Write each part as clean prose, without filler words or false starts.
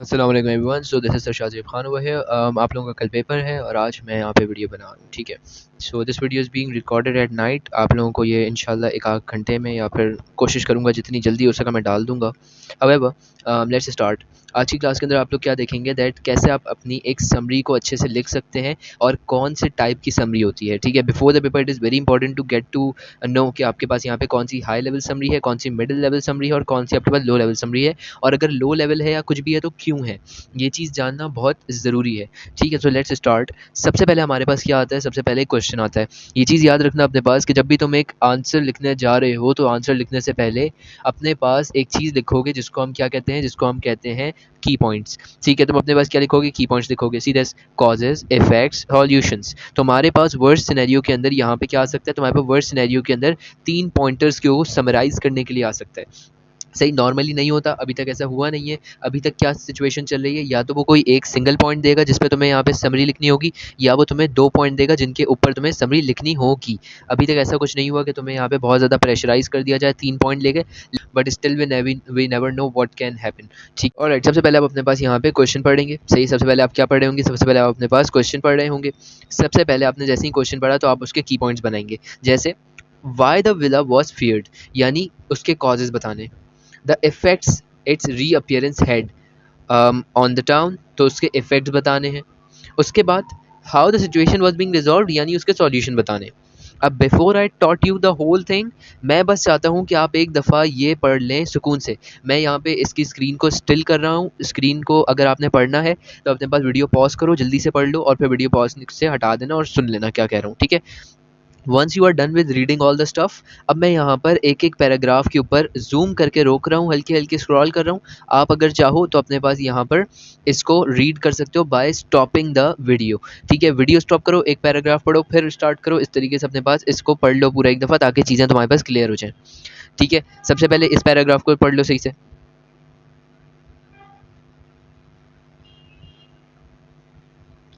अस्सलाम वालेकुम everyone. So this is Sarshad Zaib Khan over here. आप लोगों का कल पेपर है और आज मैं यहाँ पे वीडियो बना रहा हूँ, ठीक है। So this video is being recorded at night. आप लोगों को ये इंशाल्लाह एक आध घंटे में या फिर कोशिश करूँगा जितनी जल्दी हो सका मैं डाल दूँगा। However let's start. आज की क्लास के अंदर आप लोग क्या देखेंगे दैट कैसे आप अपनी एक समरी को अच्छे से लिख सकते हैं और कौन से टाइप की समरी होती है, ठीक है। Before the paper it is very important to get to know कि आपके पास यहाँ पे कौन सी हाई लेवल समरी है, कौन सी मिडिल लेवल समरी है और कौन सी आपके पास लो लेवल समरी है, और अगर लो लेवल है या कुछ भी है तो क्यों है, ये चीज़ जानना बहुत ज़रूरी है, ठीक है। So let's start. सबसे पहले हमारे पास क्या आता है, सबसे पहले क्वेश्चन आता है। ये चीज़ याद रखना अपने पास कि जब भी तुम एक आंसर लिखने जा रहे हो तो आंसर लिखने से पहले अपने पास एक चीज़ लिखोगे जिसको हम क्या कहते हैं, जिसको हम कहते हैं की पॉइंट्स, ठीक है। तुम अपने पास क्या लिखोगे, की पॉइंट्स लिखोगे। See that's causes, effects, solutions. तुम्हारे पास वर्स्ट सिनेरियो के अंदर यहाँ पे क्या आ सकता है, तुम्हारे पास वर्स्ट सिनेरियो के अंदर 3 पॉइंटर्स को समराइज़ करने के लिए आ सकता है। सही, नॉर्मली नहीं होता, अभी तक ऐसा हुआ नहीं है। अभी तक क्या सिचुएशन चल रही है, या तो वो कोई एक सिंगल पॉइंट देगा जिस पे तुम्हें यहाँ पे समरी लिखनी होगी, या वो तुम्हें 2 पॉइंट देगा जिनके ऊपर तुम्हें समरी लिखनी होगी। अभी तक ऐसा कुछ नहीं हुआ कि तुम्हें यहाँ पे बहुत ज़्यादा प्रेशराइज कर दिया जाए 3 पॉइंट लेके, but still we never know what can happen, ठीक। ऑलराइट, सबसे पहले आप अपने पास यहाँ पे क्वेश्चन पढ़ेंगे। सही, सबसे पहले आप क्या पढ़ रहे होंगे, सबसे पहले आप अपने पास क्वेश्चन पढ़ रहे होंगे। सबसे पहले आपने जैसे ही क्वेश्चन पढ़ा तो आप उसके की पॉइंट्स बनाएंगे। जैसे why the villa was feared, यानी उसके कॉजेज बताने। The effects, its reappearance had on the town, तो उसके इफेक्ट्स बताने हैं। उसके बाद how the situation was being resolve, यानी उसके सॉल्यूशन बताने। अब before I taught you the whole thing, मैं बस चाहता हूँ कि आप एक दफ़ा ये पढ़ लें सुकून से। मैं यहाँ पे इसकी स्क्रीन को स्टिल कर रहा हूँ। स्क्रीन को अगर आपने पढ़ना है तो अपने पास वीडियो पॉज करो, जल्दी से पढ़ लो और फिर वीडियो पॉज से हटा देना और सुन लेना क्या कह रहा हूँ, ठीक है। Once you are done with reading all the stuff, अब मैं यहाँ पर एक एक पैराग्राफ के ऊपर जूम करके रोक रहा हूँ, हल्के हल्के स्क्रॉल कर रहा हूँ। आप अगर चाहो तो अपने पास यहाँ पर इसको रीड कर सकते हो बाय स्टॉपिंग द वीडियो, ठीक है। वीडियो स्टॉप करो, एक पैराग्राफ पढ़ो, फिर स्टार्ट करो। इस तरीके से अपने पास इसको पढ़ लो पूरा एक दफ़ा, ताकि चीज़ें तुम्हारे पास क्लियर हो जाएँ, ठीक है। सबसे पहले इस पैराग्राफ को पढ़ लो सही से।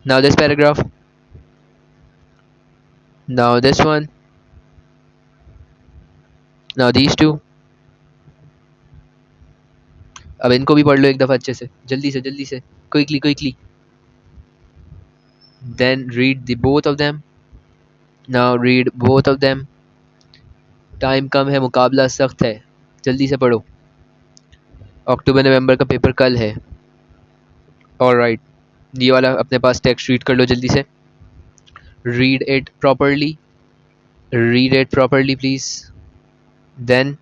Now this paragraph, now this one, now these two. अब इनको भी पढ़ लो एक दफ़ा अच्छे से, जल्दी से, quickly quickly. Then read the both of them. Now read both of them. Time कम है, मुकाबला सख्त है, जल्दी से पढ़ो। अक्टूबर नवंबर का पेपर कल है। ऑलराइट, ये वाला अपने पास टेक्स्ट रीड कर लो जल्दी से। Read it properly, read it properly please. Then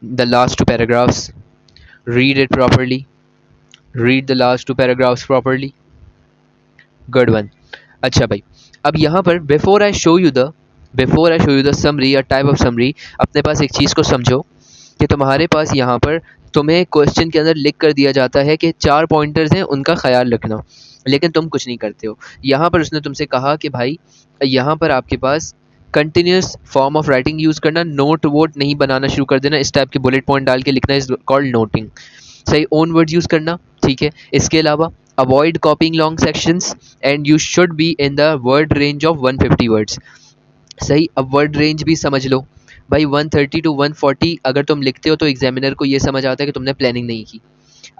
the last two paragraphs, read it properly, read the last two paragraphs properly. Good one. अच्छा भाई, अब यहाँ पर before I show you the summary या टाइप ऑफ समरी, अपने पास एक चीज़ को समझो कि तुम्हारे पास यहाँ पर तुम्हें क्वेश्चन के अंदर लिख कर दिया जाता है कि 4 पॉइंटर्स हैं, उनका ख्याल रखना, लेकिन तुम कुछ नहीं करते हो। यहाँ पर उसने तुमसे कहा कि भाई यहाँ पर आपके पास continuous form of writing use करना, नोट वोट नहीं बनाना शुरू कर देना, इस टाइप के बुलेट पॉइंट डाल के लिखना इज कॉल्ड नोटिंग। सही, ओन वर्ड यूज़ करना, ठीक है। इसके अलावा avoid कॉपिंग long sections and you should be in the word range of 150 words. सही, अब वर्ड रेंज भी समझ लो भाई। 130 टू 140 अगर तुम लिखते हो तो एग्जामिनर को ये समझ आता है कि तुमने प्लानिंग नहीं की।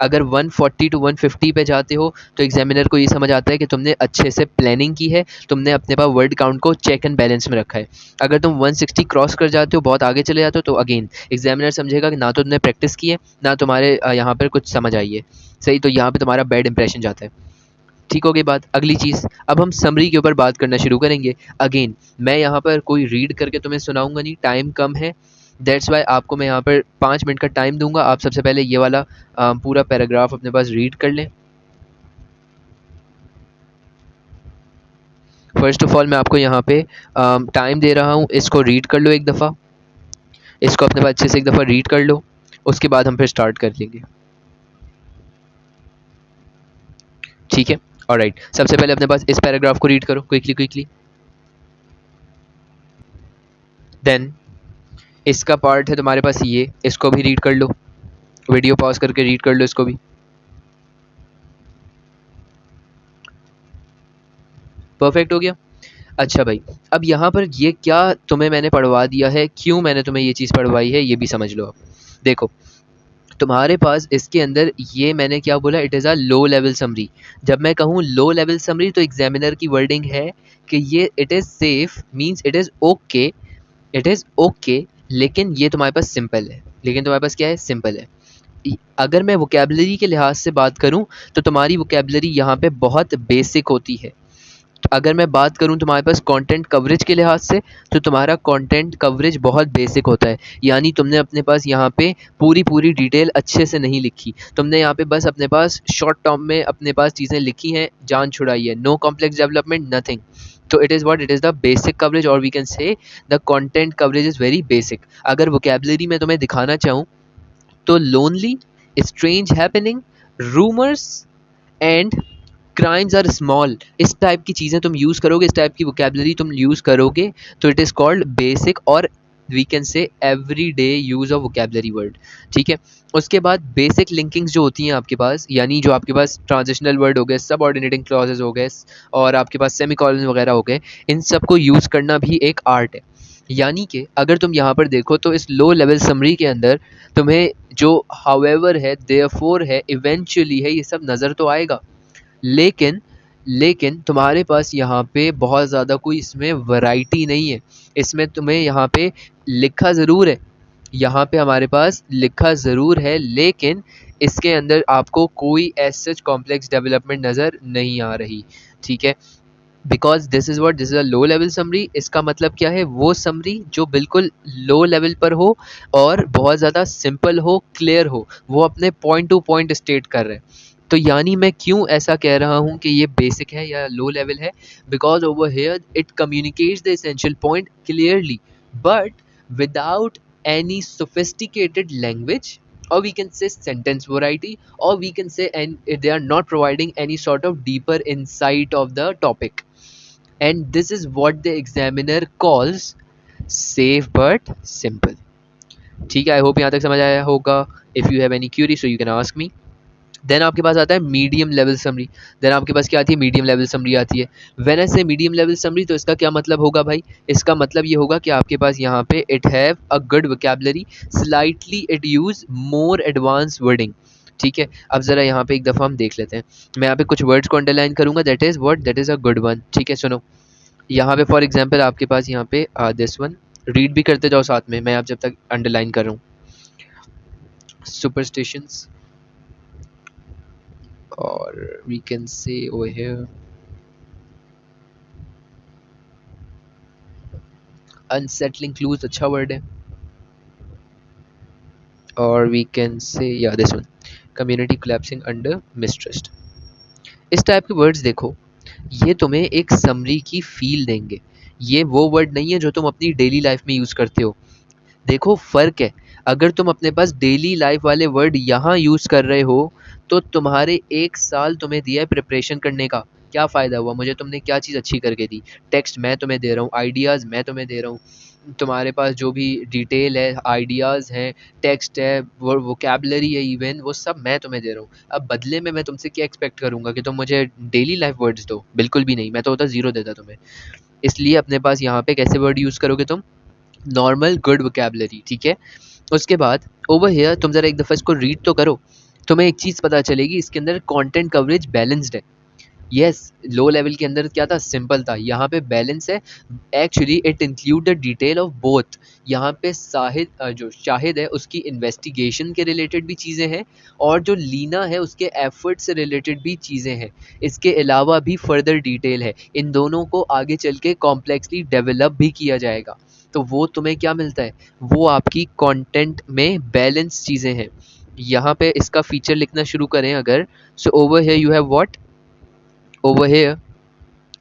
अगर 140 टू 150 पे जाते हो तो एग्जामिनर को ये समझ आता है कि तुमने अच्छे से प्लानिंग की है, तुमने अपने पास वर्ड काउंट को चेक एंड बैलेंस में रखा है। अगर तुम 160 क्रॉस कर जाते हो, बहुत आगे चले जाते हो, तो अगेन एग्जामिनर समझेगा कि ना तो तुमने प्रैक्टिस की है, ना तुम्हारे यहाँ पर कुछ समझ आई है। सही, तो यहाँ पर तुम्हारा बैड इंप्रेशन जाता है। ठीक हो गई बात। अगली चीज़, अब हम समरी के ऊपर बात करना शुरू करेंगे। अगेन मैं यहाँ पर कोई रीड करके तुम्हें सुनाऊंगा नहीं, टाइम कम है, दैट्स वाई आपको मैं यहाँ पर 5 मिनट का टाइम दूंगा। आप सबसे पहले ये वाला पूरा पैराग्राफ अपने पास रीड कर लें। फर्स्ट ऑफ ऑल मैं आपको यहाँ पे टाइम दे रहा हूँ, इसको रीड कर लो एक दफ़ा, इसको अपने पास अच्छे से एक दफ़ा रीड कर लो, उसके बाद हम फिर स्टार्ट कर लेंगे, ठीक है। ऑलराइट, सबसे पहले अपने पास इस पैराग्राफ को रीड करो क्विकली क्विकली। देन इसका पार्ट है तुम्हारे पास ये, इसको भी रीड कर लो, वीडियो पॉज करके रीड कर लो इसको भी। परफेक्ट हो गया। अच्छा भाई, अब यहाँ पर ये क्या तुम्हें मैंने पढ़वा दिया है, क्यों मैंने तुम्हें ये चीज़ पढ़वाई है, ये भी समझ लो। अब देखो, तुम्हारे पास इसके अंदर ये मैंने क्या बोला, it is a low level summary. जब मैं कहूँ लो लेवल समरी तो एग्जामिनर की वर्डिंग है कि ये it is safe means it is okay, it is okay, लेकिन ये तुम्हारे पास सिंपल है। लेकिन तुम्हारे पास क्या है, सिंपल है। अगर मैं वोकेबलरी के लिहाज से बात करूं तो तुम्हारी वोकेबलरी यहाँ पे बहुत बेसिक होती है। तो अगर मैं बात करूं तुम्हारे पास कंटेंट कवरेज के लिहाज से, तो तुम्हारा कंटेंट कवरेज बहुत बेसिक होता है। यानी तुमने अपने पास यहाँ पे पूरी पूरी डिटेल अच्छे से नहीं लिखी, तुमने यहाँ पे बस अपने पास शॉर्ट टर्म में अपने पास चीज़ें लिखी हैं, जान छुड़ाई है, no complex development, nothing. So it is what, it is the basic coverage, और we can say the content coverage is very basic. अगर वोकेबलरी में तुम्हें दिखाना चाहूँ तो lonely, strange happening, rumours and crimes are small, इस type की चीज़ें तुम यूज़ करोगे, इस टाइप की वोकेबलरी तुम यूज़ करोगे तो इट इज़ कॉल्ड बेसिक, और we can say every day use of vocabulary word. ठीक है। उसके बाद बेसिक लिंकिंग्स जो होती हैं आपके पास, यानी जो आपके पास ट्रांजिशनल वर्ड हो गए, सब ऑर्डिनेटिंग क्लॉजेज हो गए, और आपके पास सेमीकोलन वगैरह हो गए, इन सब को यूज़ करना भी एक आर्ट है। यानी कि अगर तुम यहाँ पर देखो तो इस लो लेवल समरी के अंदर तुम्हें जो हाउएवर है, देयरफॉर है, इवेंचुअली है, ये सब नज़र तो आएगा, लेकिन लेकिन तुम्हारे पास यहाँ पे बहुत ज़्यादा कोई इसमें वैरायटी नहीं है। इसमें तुम्हें यहाँ पे लिखा ज़रूर है, यहाँ पे हमारे पास लिखा ज़रूर है, लेकिन इसके अंदर आपको कोई एज सच कॉम्प्लेक्स डेवलपमेंट नज़र नहीं आ रही। ठीक है। Because this is what, this is a low level summary. इसका मतलब क्या है, वो समरी जो बिल्कुल लो लेवल पर हो और बहुत ज़्यादा सिंपल हो, क्लियर हो, वो अपने पॉइंट टू पॉइंट स्टेट कर रहे हैं। तो यानी मैं क्यों ऐसा कह रहा हूँ कि ये बेसिक है या लो लेवल है, because over here it communicates the essential point clearly, but without any sophisticated language, or we can say sentence variety, or we can say, and they are not providing any sort of deeper insight of the topic. And this is what the examiner calls safe but simple. ठीक है, I hope यहाँ तक समझ आया होगा। If you have any query so you can ask me. Then आपके पास आता है मीडियम लेवल समरी। देन आपके पास क्या आती है, मीडियम लेवल समरी आती है। व्हेन आई से मीडियम लेवल समरी, तो इसका क्या मतलब होगा भाई, इसका मतलब ये होगा कि आपके पास यहाँ पे it have a good vocabulary, slightly it use more advance wording. ठीक है। अब ज़रा यहाँ पे एक दफ़ा हम देख लेते हैं। मैं यहाँ पे कुछ वर्ड्स को अंडरलाइन करूँगा, that is what, that is a good one. ठीक है, सुनो। यहाँ पे फॉर एग्जाम्पल आपके पास यहाँ पे दिस वन, रीड भी करते जाओ साथ में, मैं आप जब तक अंडरलाइन कर रहा हूँ। सुपरस्टिशंस, और we can say over here unsettling clues, अच्छा वर्ड है। और वी कैन से या this one, community collapsing under mistrust. इस टाइप के वर्ड्स देखो, ये तुम्हें एक समरी की फील देंगे। ये वो वर्ड नहीं है जो तुम अपनी डेली लाइफ में यूज़ करते हो। देखो फ़र्क है, अगर तुम अपने पास डेली लाइफ वाले वर्ड यहाँ यूज़ कर रहे हो तो तुम्हारे 1 साल तुम्हें दिया है प्रिपरेशन करने का, क्या फ़ायदा हुआ, मुझे तुमने क्या चीज़ अच्छी करके दी। टेक्स्ट मैं तुम्हें दे रहा हूँ, आइडियाज़ मैं तुम्हें दे रहा हूँ, तुम्हारे पास जो भी डिटेल है, आइडियाज़ हैं, टेक्स्ट है, वोकेबलरी है, इवन वो सब मैं तुम्हें दे रहा हूँ। अब बदले में मैं तुमसे क्या एक्सपेक्ट करूँगा कि तुम मुझे डेली लाइफ वर्ड्स दो, बिल्कुल भी नहीं, मैं तो होता ज़ीरो देता तुम्हें। इसलिए अपने पास यहाँ पे कैसे वर्ड यूज़ करोगे तुम, नॉर्मल गुड वोकेबलरी। ठीक है। उसके बाद ओवर हियर तुम ज़रा एक दफ़ा इसको रीड तो करो, तुम्हें एक चीज़ पता चलेगी, इसके अंदर कंटेंट कवरेज बैलेंस्ड है। यस, लो लेवल के अंदर क्या था, सिंपल था, यहाँ पे बैलेंस है। Actually it include the detail of both. यहाँ पे साहिद जो शाहिद है उसकी इन्वेस्टिगेशन के रिलेटेड भी चीज़ें हैं, और जो लीना है उसके एफर्ट से रिलेटेड भी चीज़ें हैं। इसके अलावा भी फर्दर डिटेल है, इन दोनों को आगे चल के कॉम्प्लेक्सली डेवलप भी किया जाएगा। तो वो तुम्हें क्या मिलता है, वो आपकी कंटेंट में बैलेंस चीज़ें हैं। यहाँ पे इसका फीचर लिखना शुरू करें अगर, so over here you have what, over here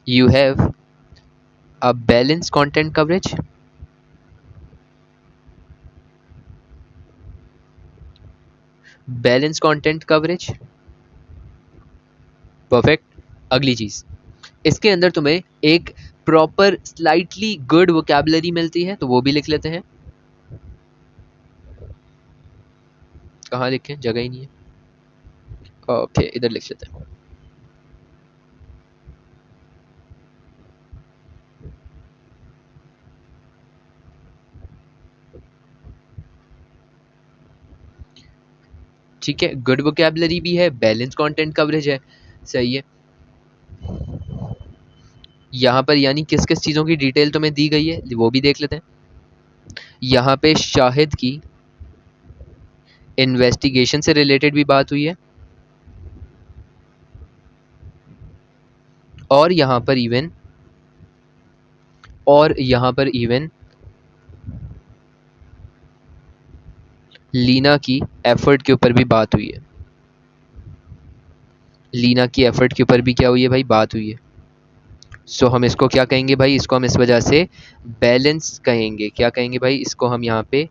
you have a balanced content coverage, balanced content coverage, perfect। अगली चीज, इसके अंदर तुम्हें एक प्रॉपर स्लाइटली गुड वोकेबलरी मिलती है, तो वो भी लिख लेते हैं। कहाँ लिखें, जगह ही नहीं है, ओके इधर लिख लेते हैं। ठीक है, गुड वोकेबलरी भी है, बैलेंस कंटेंट कवरेज है, सही है। यहाँ पर यानी किस किस चीज़ों की डिटेल तुम्हें दी गई है वो भी देख लेते हैं। यहाँ पे शाहिद की इन्वेस्टिगेशन से रिलेटेड भी बात हुई है, और यहाँ पर इवन लीना की एफर्ट के ऊपर भी बात हुई है। लीना की एफर्ट के ऊपर भी क्या हुई है भाई, बात हुई है। सो हम इसको क्या कहेंगे भाई, इसको हम इस वजह से बैलेंस कहेंगे। क्या कहेंगे भाई, इसको हम यहाँ पे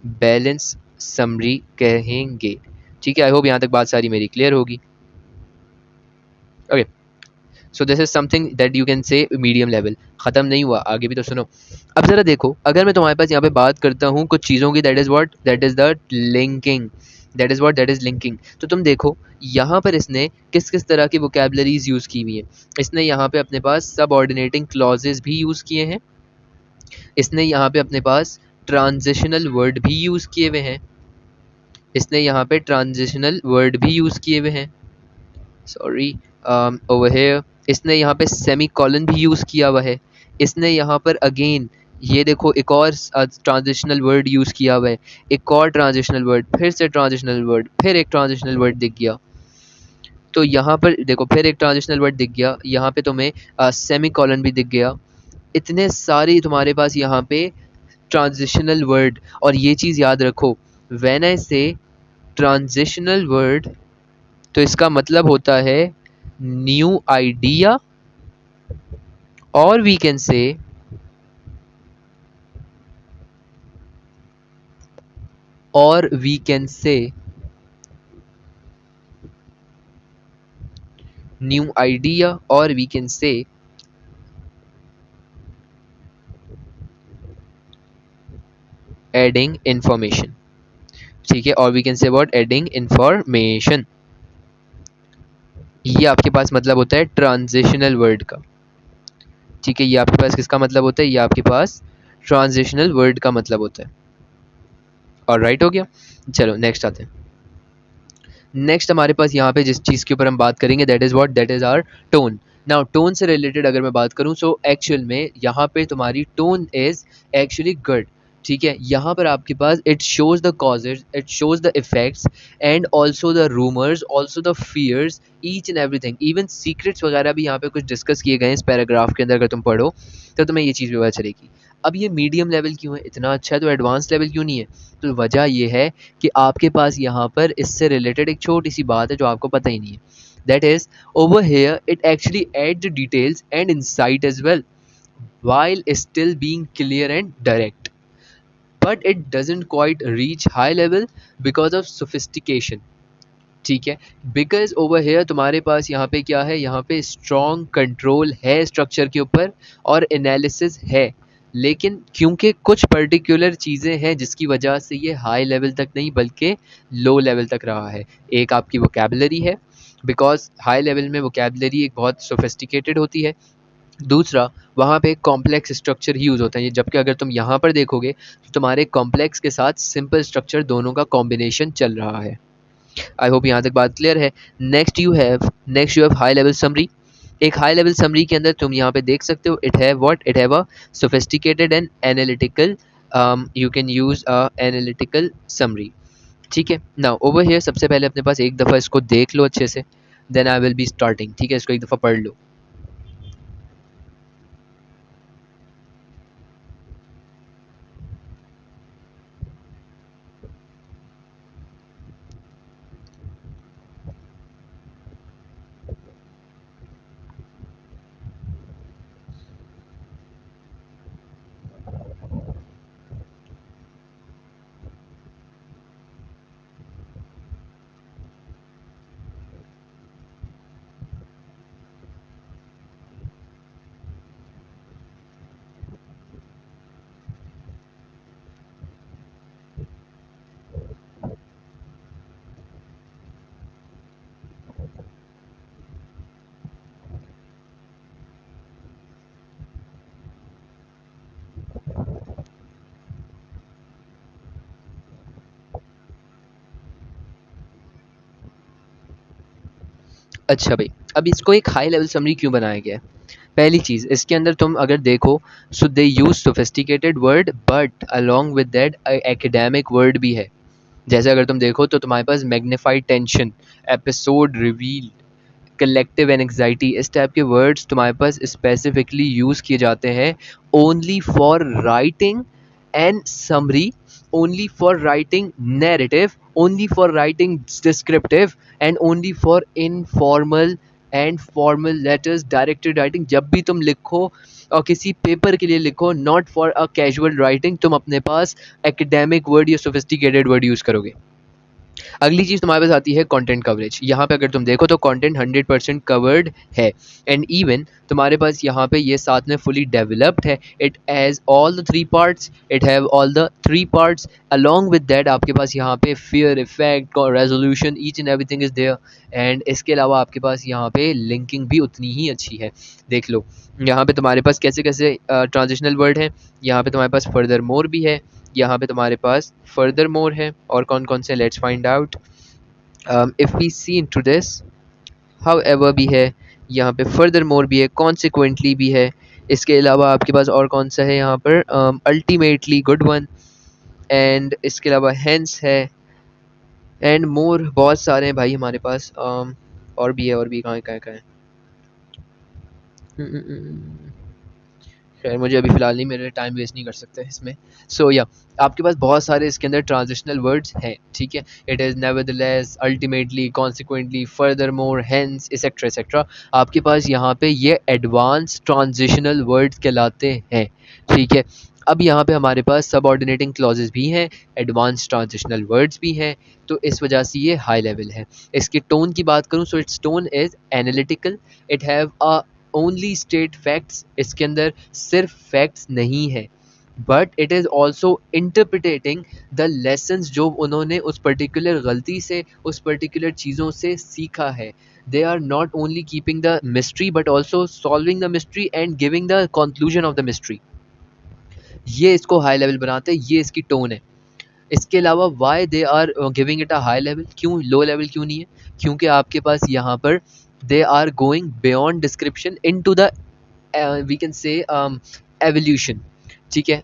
बैलेंस समरी कहेंगे। ठीक है, आई होप यहाँ तक बात सारी मेरी क्लियर होगी। Okay, so this is something that you can say medium level. खत्म नहीं हुआ, आगे भी तो सुनो। अब जरा देखो, अगर मैं तुम्हारे पास यहाँ पे बात करता हूँ कुछ चीज़ों की, that is what, that is the linking, that is what, that is linking. तो तुम देखो यहाँ पर इसने किस किस तरह की वोकेबलरीज यूज़ की हुई है। इसने यहाँ पे अपने पास सब ऑर्डिनेटिंग क्लॉजेज भी यूज़ किए हैं, इसने यहाँ पे अपने पास ट्रांजिशनल वर्ड भी यूज़ किए हुए हैं, इसने यहाँ पे ट्रांजिशनल वर्ड भी यूज़ किए हुए हैं, सॉरी, ओवर हियर। इसने यहाँ पे सेमी कॉलन भी यूज़ किया हुआ है। इसने यहाँ पर अगेन ये देखो एक और ट्रांजिशनल वर्ड यूज़ किया हुआ है, एक और ट्रांजिशनल वर्ड, फिर से ट्रांजिशनल वर्ड, फिर एक ट्रांजिशनल वर्ड दिख गया। तो यहाँ पर देखो फिर एक ट्रांजिशनल वर्ड दिख गया, यहाँ पे तुम्हें सेमी कॉलन भी दिख गया। इतने सारे तुम्हारे पास यहाँ पे ट्रांजिशनल वर्ड। और ये चीज़ याद रखो, व्हेन आई से ट्रांजिशनल वर्ड, तो इसका मतलब होता है न्यू आइडिया, और we can say new idea, और we can say adding information. ठीक है, और we can say what, adding information. ये आपके पास मतलब होता है ट्रांजिशनल वर्ड का। ठीक है, ये आपके पास किसका मतलब होता है, ये आपके पास ट्रांजिशनल वर्ड का मतलब होता है। और राइट हो गया। चलो नेक्स्ट आते हैं। नेक्स्ट हमारे पास यहाँ पे जिस चीज़ के ऊपर हम बात करेंगे, that is what, that is our tone. Now tone से रिलेटेड अगर मैं बात करूँ, सो एक्चुअल में यहाँ पे तुम्हारी टोन इज़ एक्चुअली गुड। ठीक है, यहाँ पर आपके पास it shows the causes, it shows the effects, and also the rumours, also the fears, each and everything, even secrets वगैरह भी यहाँ पे कुछ डिस्कस किए गए हैं इस पैराग्राफ के अंदर। अगर तुम पढ़ो तो तुम्हें ये चीज़ भी पता चलेगी। अब ये मीडियम लेवल क्यों है, इतना अच्छा है तो एडवांस लेवल क्यों नहीं है? तो वजह ये है कि आपके पास यहाँ पर इससे रिलेटेड एक छोटी सी बात है जो आपको पता ही नहीं है। That is, over here it actually add the details and insight as well, while still being clear and direct, but it doesn't quite reach high level because of sophistication। ठीक है, बिकॉज ओवर हेयर तुम्हारे पास यहाँ पे क्या है, यहाँ पे स्ट्रॉन्ग कंट्रोल है स्ट्रक्चर के ऊपर, और एनालिसिस है, लेकिन क्योंकि कुछ पर्टिकुलर चीज़ें हैं जिसकी वजह से ये हाई लेवल तक नहीं बल्कि लो लेवल तक रहा है। एक आपकी वोकेबलरी है, बिकॉज हाई लेवल में वोकेबलरी एक बहुत सोफिस्टिकेटेड होती है। दूसरा, वहाँ पे कॉम्प्लेक्स स्ट्रक्चर ही यूज़ होता है, जबकि अगर तुम यहाँ पर देखोगे तो तुम्हारे कॉम्प्लेक्स के साथ सिंपल स्ट्रक्चर दोनों का कॉम्बिनेशन चल रहा है। आई होप यहाँ तक बात क्लियर है। Next you have high level summary. एक हाई लेवल समरी के अंदर तुम यहाँ पे देख सकते हो, it have a sophisticated and analytical, you can use a analytical summary. ठीक है, नाउ ओवर हियर सबसे पहले अपने पास एक दफ़ा इसको देख लो अच्छे से, then I will be starting. ठीक है, इसको एक दफ़ा पढ़ लो। अच्छा भाई, अब इसको एक हाई लेवल समरी क्यों बनाया गया है? पहली चीज़, इसके अंदर तुम अगर देखो, so they use sophisticated word but along with that academic word भी है। जैसे अगर तुम देखो तो तुम्हारे पास magnified tension, episode reveal, collective anxiety, इस टाइप के वर्ड्स तुम्हारे पास स्पेसिफिकली यूज़ किए जाते हैं only for writing and summary, only for writing narrative, only for writing descriptive, and only for informal and formal letters, directed writing. जब भी तुम लिखो और किसी पेपर के लिए लिखो, not for a casual writing, तुम अपने पास एकेडमिक वर्ड या सोफिस्टिकेटेड वर्ड यूज़ करोगे। अगली चीज़ तुम्हारे पास आती है कंटेंट कवरेज। यहाँ पे अगर तुम देखो तो कंटेंट 100% कवर्ड है, एंड इवन तुम्हारे पास यहाँ पे ये साथ में फुली डेवलप्ड है। It has all the three parts, it have all the three parts along with that. आपके पास यहाँ पे फियर इफेक्ट और resolution, each and everything is there. And इसके अलावा आपके पास यहाँ पे लिंकिंग भी उतनी ही अच्छी है। देख लो यहाँ पे तुम्हारे पास कैसे कैसे ट्रांजिशनल वर्ड है। यहाँ पे तुम्हारे पास फर्दर मोर भी है, यहाँ पे तुम्हारे पास फर्दर मोर है, और कौन कौन से, let's find out. If we see into this, however भी है, यहाँ पे फर्दर मोर भी है, कॉन्सिक्वेंटली भी है। इसके अलावा आपके पास और कौन सा है यहाँ पर, अल्टीमेटली, गुड वन, एंड इसके अलावा हेंस है, एंड मोर, बहुत सारे हैं भाई हमारे पास। और भी है, और भी कहाँ कहाँ कहाँ है। खैर मुझे अभी फ़िलहाल नहीं, मेरे टाइम वेस्ट नहीं कर सकते इसमें। सो या आपके पास बहुत सारे इसके अंदर ट्रांजिशनल वर्ड्स हैं, ठीक है। It is nevertheless, ultimately, consequently, further more, hence, etcetera etcetera. आपके पास यहाँ पे ये एडवांस ट्रांजिशनल वर्ड्स कहलाते हैं, ठीक है। अब यहाँ पे हमारे पास सबऑर्डिनेटिंग क्लॉजेज भी हैं, एडवांस ट्रांजिशनल वर्ड्स भी हैं, तो इस वजह से ये हाई लेवल है। इसकी टोन की बात करूँ, so it's tone is analytical, it have a only state facts. इसके अंदर सिर्फ फैक्ट्स नहीं है, but it is also interpreting the lessons जो उन्होंने उस पर्टिकुलर गलती से, उस पर्टिकुलर चीज़ों से सीखा है। They are not only keeping the mystery but also solving the mystery and giving the conclusion of the mystery. ये इसको हाई लेवल बनाते हैं, ये इसकी टोन है। इसके अलावा why they are giving it a high level, क्यों लो लेवल क्यों नहीं है? क्योंकि आपके पास यहाँ पर they are going beyond description into the, we can say, evolution, ठीक है।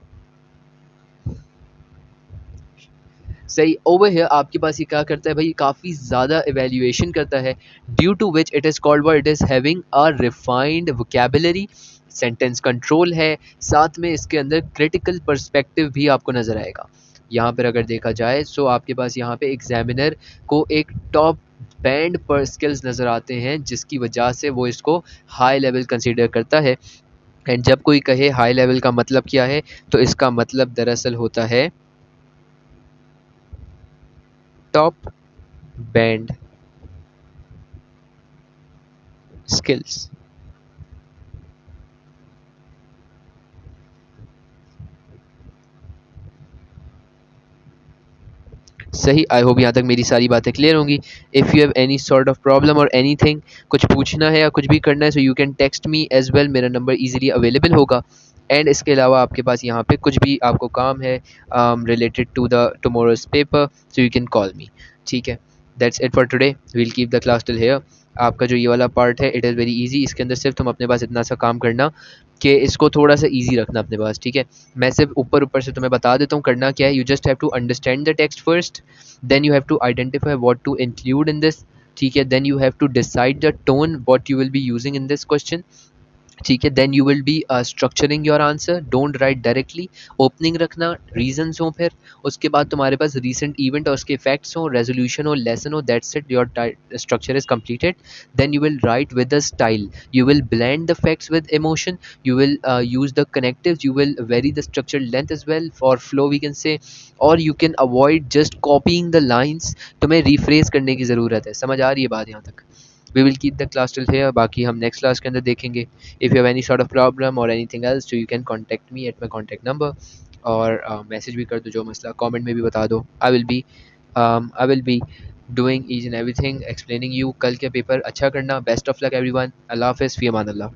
सही, ओवर हियर आपके पास ये क्या करता है भाई, काफ़ी ज़्यादा एवेल्यूएशन करता है, due to which it is called word, it is having a refined vocabulary, sentence control है, साथ में इसके अंदर क्रिटिकल पर्सपेक्टिव भी आपको नज़र आएगा। यहाँ पर अगर देखा जाए सो आपके पास यहाँ पे एग्जामिनर को एक टॉप बैंड पर स्किल्स नज़र आते हैं, जिसकी वजह से वो इसको हाई लेवल कंसीडर करता है। एंड जब कोई कहे हाई लेवल का मतलब क्या है, तो इसका मतलब दरअसल होता है टॉप बैंड स्किल्स। सही, आई होप यहाँ तक मेरी सारी बातें क्लियर होंगी। If you have any sort of problem और एनीथिंग, कुछ पूछना है या कुछ भी करना है, so you can text me as well, मेरा नंबर इजीली अवेलेबल होगा। एंड इसके अलावा आपके पास यहाँ पे कुछ भी आपको काम है related to the tomorrow's paper, so you can call me, ठीक है। That's it for today, we'll keep the class till here. आपका जो ये वाला पार्ट है, इट इज़ वेरी इजी। इसके अंदर सिर्फ तुम अपने पास इतना सा काम करना कि इसको थोड़ा सा इजी रखना अपने पास, ठीक है। मैं सिर्फ ऊपर ऊपर से तुम्हें बता देता हूँ करना क्या है। You just have to understand the text first, then you have to identify what to include in this, ठीक है। then you have to decide the tone what you will be using in this question, ठीक है। Then you will be structuring your answer, don't write directly, opening रखना, reasons हो, फिर उसके बाद तुम्हारे पास रीसेंट इवेंट और उसके फैक्ट्स हो, रेजोल्यूशन हो, लेसन हो, that's it, your structure is completed. Then you will write with the style, you will blend the facts with emotion, you will use the connectives, you will vary the structure length as well for flow, we can say, or you can avoid just copying the lines। तुम्हें rephrase करने की ज़रूरत है। समझ आ रही है बात यहाँ तक? We will keep the class till here, बाकी हम next class के अंदर देखेंगे। If you have any sort of problem or anything else, so you can contact me at my contact number, और मैसेज भी कर दो, जो मसला कमेंट में भी बता दो। I will be doing each and everything explaining you। कल के पेपर अच्छा करना, बेस्ट ऑफ लक एवरीवन। अल्लाह हाफ़िज़, फ़ी अमान अल्लाह।